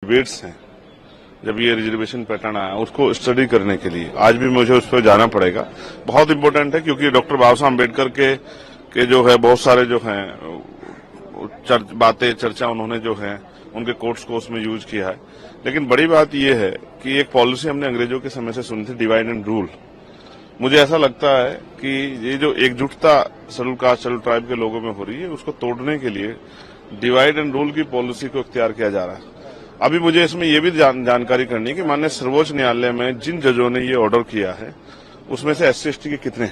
Debates हैं, जब ये रिजर्वेशन पैटर्न आया उसको स्टडी करने के लिए आज भी मुझे उस पर जाना पड़ेगा। बहुत इंपॉर्टेंट है क्योंकि डॉक्टर बाबा साहब अम्बेडकर के जो है बहुत सारे जो हैं बातें चर्चा उन्होंने जो है उनके कोट्स को उसमें यूज किया है। लेकिन बड़ी बात यह है कि एक पॉलिसी हमने अंग्रेजों के समय से सुनी थी, डिवाइड एंड रूल। मुझे ऐसा लगता है कि ये जो एकजुटता शेड्यूल कास्ट शेड्यूल ट्राइब के लोगों में हो रही है उसको तोड़ने के लिए डिवाइड एंड रूल की पॉलिसी को इख्तियार किया जा रहा है। अभी मुझे इसमें यह भी जानकारी करनी है कि माननीय सर्वोच्च न्यायालय में जिन जजों ने ये ऑर्डर किया है उसमें से SC/ST के कितने,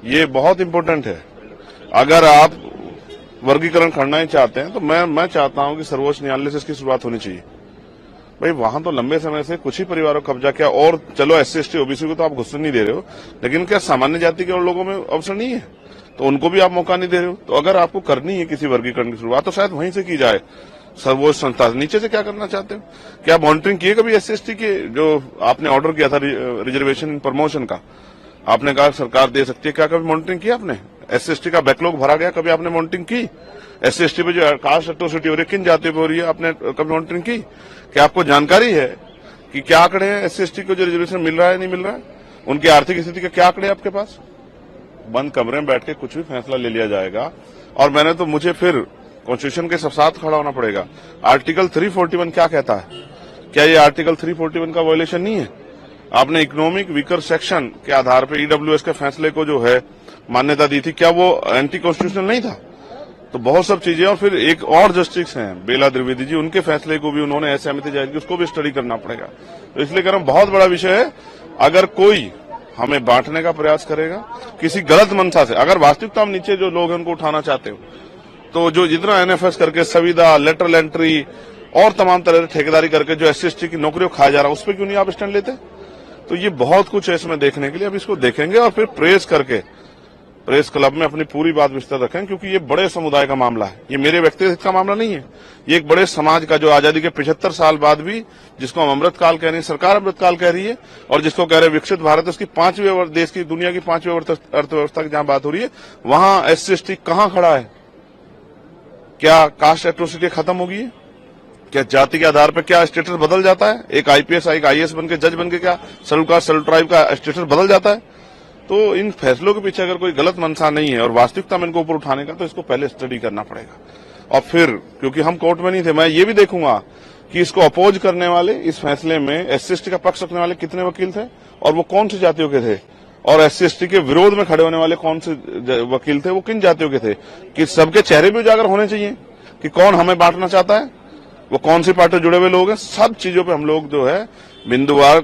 ये बहुत इंपॉर्टेंट है। अगर आप वर्गीकरण करना ही चाहते हैं तो मैं चाहता हूं कि सर्वोच्च न्यायालय से इसकी शुरुआत होनी चाहिए। भाई वहां तो लंबे समय से कुछ ही परिवारों को कब्जा किया, और चलो SC/ST OBC को तो आप घुसने नहीं दे रहे हो, लेकिन क्या सामान्य जाति के और लोगों में अवसर नहीं है? तो उनको भी आप मौका नहीं दे रहे हो। तो अगर आपको करनी है किसी वर्गीकरण की शुरुआत तो शायद वहीं से की जाए, सर्वोच्च संस्था। नीचे से क्या करना चाहते हो? क्या मॉनिटरिंग किए कभी SC/ST के जो आपने ऑर्डर किया था रिजर्वेशन इन प्रमोशन का? आपने कहा सरकार दे सकती है, क्या कभी मॉनिटरिंग किया आपने? SC/ST का बैकलॉग भरा गया, कभी आपने मॉनिटरिंग की? SC/ST पे जो कास्ट एट्रोसिटी हो रही है किन जातियों पर हो रही है, आपने कभी मॉनिटरिंग की? क्या आपको जानकारी है कि क्या आंकड़े हैं SC/ST को जो रिजर्वेशन मिल रहा है नहीं मिल रहा है? उनकी आर्थिक स्थिति के क्या आंकड़े आपके पास? बंद कमरे में बैठ के कुछ भी फैसला ले लिया जाएगा। और मुझे फिर कॉन्स्टिट्यूशन के साथ खड़ा होना पड़ेगा। आर्टिकल 341 क्या कहता है? क्या ये आर्टिकल 341 का वायलेशन नहीं है? आपने इकोनॉमिक वीकर सेक्शन के आधार पर EWS के फैसले को जो है मान्यता दी थी, क्या वो एंटी कॉन्स्टिट्यूशनल नहीं था? तो बहुत सब चीजें। और फिर एक और जस्टिस हैं बेला द्विवेदी जी, उनके फैसले को भी उन्होंने असहमति जाहिर की, उसको भी स्टडी करना पड़ेगा। तो इसलिए कह रहा हूं बहुत बड़ा विषय है। अगर कोई हमें बांटने का प्रयास करेगा किसी गलत मंशा से, अगर वास्तविकता हम नीचे जो लोग हैं उनको उठाना चाहते हो, तो जो जितना NFS करके संविदा, लेटरल एंट्री और तमाम तरह से ठेकेदारी करके जो SC/ST की नौकरियों खाया जा रहा है उस पर क्यों नहीं आप स्टैंड लेते? तो ये बहुत कुछ है इसमें देखने के लिए। अब इसको देखेंगे और फिर प्रेस करके प्रेस क्लब में अपनी पूरी बात विस्तार रखें, क्योंकि ये बड़े समुदाय का मामला है। ये मेरे व्यक्तिगत का मामला नहीं है, ये एक बड़े समाज का, जो आजादी के 75 साल बाद भी, जिसको हम अमृतकाल कह रहे हैं, सरकार अमृतकाल कह रही है, और जिसको कह रहे हैं विकसित भारत, उसकी देश की दुनिया की 5वीं अर्थव्यवस्था की जहां बात हो रही है, वहां SC/ST कहां खड़ा है? क्या कास्ट एट्रोसिटी खत्म होगी? क्या जाति के आधार पर क्या स्टेटस बदल जाता है? एक IPS एक IAS बनके जज बनके क्या शेड्यूल कास्ट शेड्यूल ट्राइब का स्टेटस बदल जाता है? तो इन फैसलों के पीछे अगर कोई गलत मंशा नहीं है और वास्तविकता में इनको ऊपर उठाने का, तो इसको पहले स्टडी करना पड़ेगा। और फिर क्योंकि हम कोर्ट में नहीं थे, मैं ये भी देखूंगा कि इसको अपोज करने वाले, इस फैसले में SC/ST का पक्ष रखने वाले कितने वकील थे और वो कौन सी जातियों के थे, और SC/ST के विरोध में खड़े होने वाले कौन से वकील थे, वो किन जातियों के थे, कि सबके चेहरे भी उजागर होने चाहिए कि कौन हमें बांटना चाहता है, वो कौन सी पार्टी जुड़े हुए लोग हैं। सब चीजों पर हम लोग जो है बिंदुवार